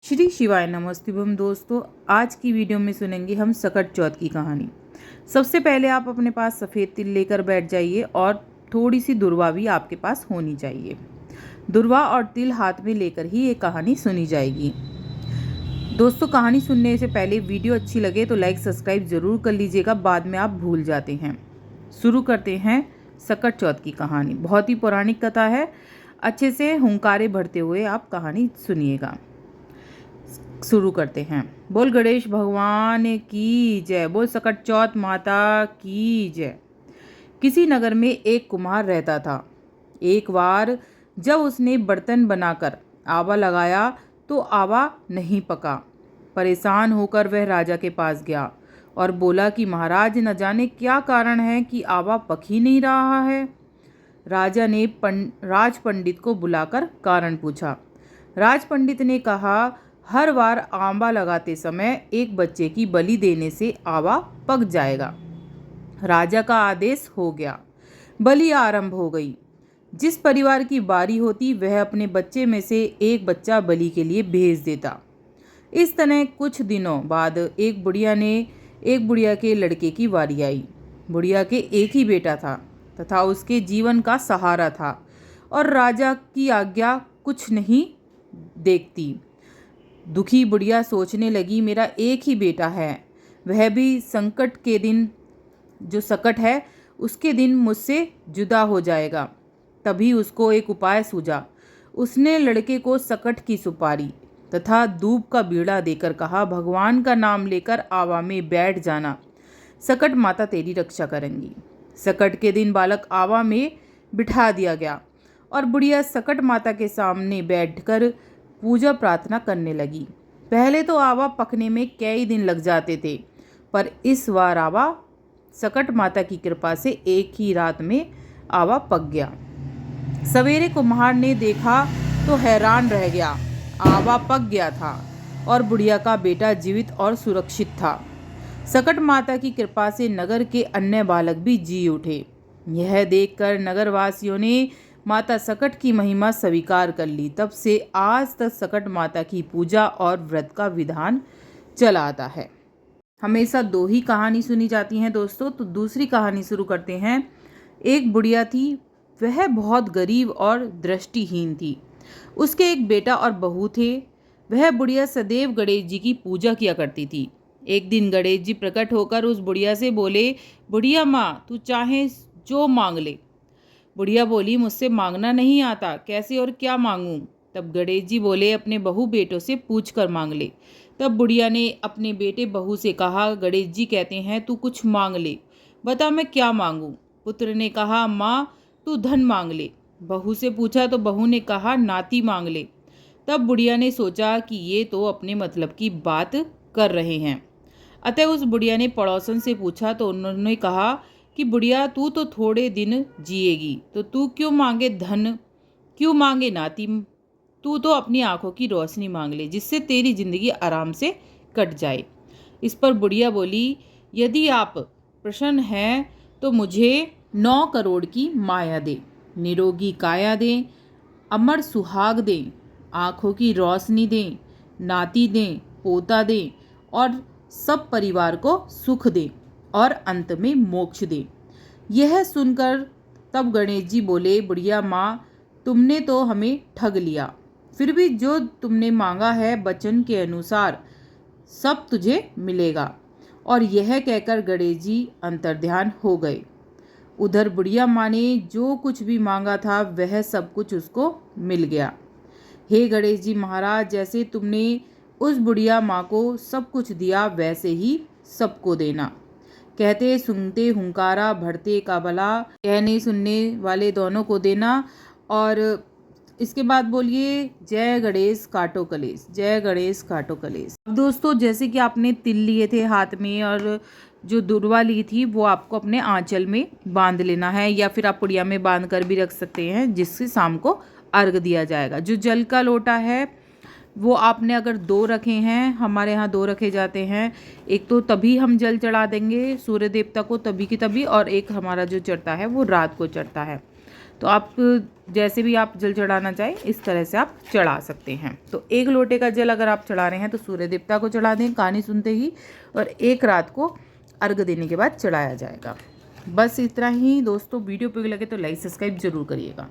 श्री शिवाय नमस्तेभम दोस्तों, आज की वीडियो में सुनेंगे हम सकट चौथ की कहानी। सबसे पहले आप अपने पास सफ़ेद तिल लेकर बैठ जाइए और थोड़ी सी दुर्वा भी आपके पास होनी चाहिए। दुर्वा और तिल हाथ में लेकर ही ये कहानी सुनी जाएगी। दोस्तों, कहानी सुनने से पहले वीडियो अच्छी लगे तो लाइक सब्सक्राइब ज़रूर कर लीजिएगा, बाद में आप भूल जाते हैं। शुरू करते हैं सकट चौथ की कहानी। बहुत ही पौराणिक कथा है, अच्छे से हुंकारे भरते हुए आप कहानी सुनिएगा। शुरू करते हैं। बोल गणेश भगवान की जय, बोल सकट चौथ माता की जय। किसी नगर में एक कुम्हार रहता था। एक बार जब उसने बर्तन बनाकर आवा लगाया तो आवा नहीं पका। परेशान होकर वह राजा के पास गया और बोला कि महाराज, न जाने क्या कारण है कि आवा पक ही नहीं रहा है। राजा ने राज पंडित को बुलाकर कारण पूछा। राज पंडित ने कहा, हर बार आंबा लगाते समय एक बच्चे की बलि देने से आवा पक जाएगा। राजा का आदेश हो गया। बलि आरंभ हो गई। जिस परिवार की बारी होती वह अपने बच्चे में से एक बच्चा बलि के लिए भेज देता। इस तरह कुछ दिनों बाद एक बुढ़िया के लड़के की बारी आई। बुढ़िया के एक ही बेटा था तथा उसके जीवन का सहारा था और राजा की आज्ञा कुछ नहीं देखती। दुखी बुढ़िया सोचने लगी, मेरा एक ही बेटा है, वह भी संकट के दिन, जो सकट है उसके दिन मुझसे जुदा हो जाएगा। तभी उसको एक उपाय सूझा। उसने लड़के को सकट की सुपारी तथा दूब का बीड़ा देकर कहा, भगवान का नाम लेकर आवा में बैठ जाना, सकट माता तेरी रक्षा करेंगी। सकट के दिन बालक आवा में बिठा दिया गया और बुढ़िया सकट माता के सामने बैठकर पूजा प्रार्थना करने लगी। पहले तो आवा पकने में कई दिन लग जाते थे, पर इस बार आवा सकट माता की कृपा से एक ही रात में आवा पक गया। सवेरे कुम्हार ने देखा तो हैरान रह गया। आवा पक गया था और बुढ़िया का बेटा जीवित और सुरक्षित था। सकट माता की कृपा से नगर के अन्य बालक भी जी उठे। यह देखकर नगरवासियों ने माता सकट की महिमा स्वीकार कर ली। तब से आज तक सकट माता की पूजा और व्रत का विधान चला आता है। हमेशा दो ही कहानी सुनी जाती हैं दोस्तों, तो दूसरी कहानी शुरू करते हैं। एक बुढ़िया थी, वह बहुत गरीब और दृष्टिहीन थी। उसके एक बेटा और बहू थे। वह बुढ़िया सदैव गणेश जी की पूजा किया करती थी। एक दिन गणेश जी प्रकट होकर उस बुढ़िया से बोले, बुढ़िया माँ, तू चाहे जो मांग ले। बुढ़िया बोली, मुझसे मांगना नहीं आता, कैसे और क्या मांगूं। तब गणेश जी बोले, अपने बहू बेटों से पूछ कर मांग ले। तब बुढ़िया ने अपने बेटे बहू से कहा, गणेश जी कहते हैं तू कुछ मांग ले, बता मैं क्या मांगूं। पुत्र ने कहा, माँ तू धन मांग ले। बहू से पूछा तो बहू ने कहा, नाती मांग ले। तब बुढ़िया ने सोचा कि ये तो अपने मतलब की बात कर रहे हैं। अतः उस बुढ़िया ने पड़ोसन से पूछा तो उन्होंने कहा कि बुढ़िया, तू तो थोड़े दिन जिएगी तो तू क्यों मांगे धन, क्यों मांगे नाती, तू तो अपनी आंखों की रोशनी मांग ले, जिससे तेरी जिंदगी आराम से कट जाए। इस पर बुढ़िया बोली, यदि आप प्रसन्न हैं तो मुझे 9 करोड़ की माया दे, निरोगी काया दें, अमर सुहाग दें, आंखों की रोशनी दें, नाती दें, पोता दें और सब परिवार को सुख दें और अंत में मोक्ष दे। यह सुनकर तब गणेश जी बोले, बुढ़िया माँ, तुमने तो हमें ठग लिया, फिर भी जो तुमने मांगा है वचन के अनुसार सब तुझे मिलेगा। और यह कहकर गणेश जी अंतर्ध्यान हो गए। उधर बुढ़िया माँ ने जो कुछ भी मांगा था वह सब कुछ उसको मिल गया। हे गणेश जी महाराज, जैसे तुमने उस बुढ़िया माँ को सब कुछ दिया वैसे ही सबको देना। कहते सुनते हुंकारा भरते का भला, कहने सुनने वाले दोनों को देना। और इसके बाद बोलिए, जय गणेश काटो कलेश, जय गणेश काटो कलेश। दोस्तों, जैसे कि आपने तिल लिए थे हाथ में और जो दुर्वा ली थी वो आपको अपने आंचल में बांध लेना है, या फिर आप पुड़िया में बांध कर भी रख सकते हैं, जिससे शाम को अर्घ दिया जाएगा। जो जल का लोटा है वो आपने अगर 2 रखे हैं, हमारे यहाँ 2 रखे जाते हैं, एक तो तभी हम जल चढ़ा देंगे सूर्य देवता को तभी की तभी, और एक हमारा जो चढ़ता है वो रात को चढ़ता है। तो आप जैसे भी आप जल चढ़ाना चाहें इस तरह से आप चढ़ा सकते हैं। तो 1 लोटे का जल अगर आप चढ़ा रहे हैं तो सूर्य देवता को चढ़ा दें कहानी सुनते ही, और एक रात को अर्घ देने के बाद चढ़ाया जाएगा। बस इतना ही दोस्तों। वीडियो पे लगे तो लाइक सब्सक्राइब जरूर करिएगा।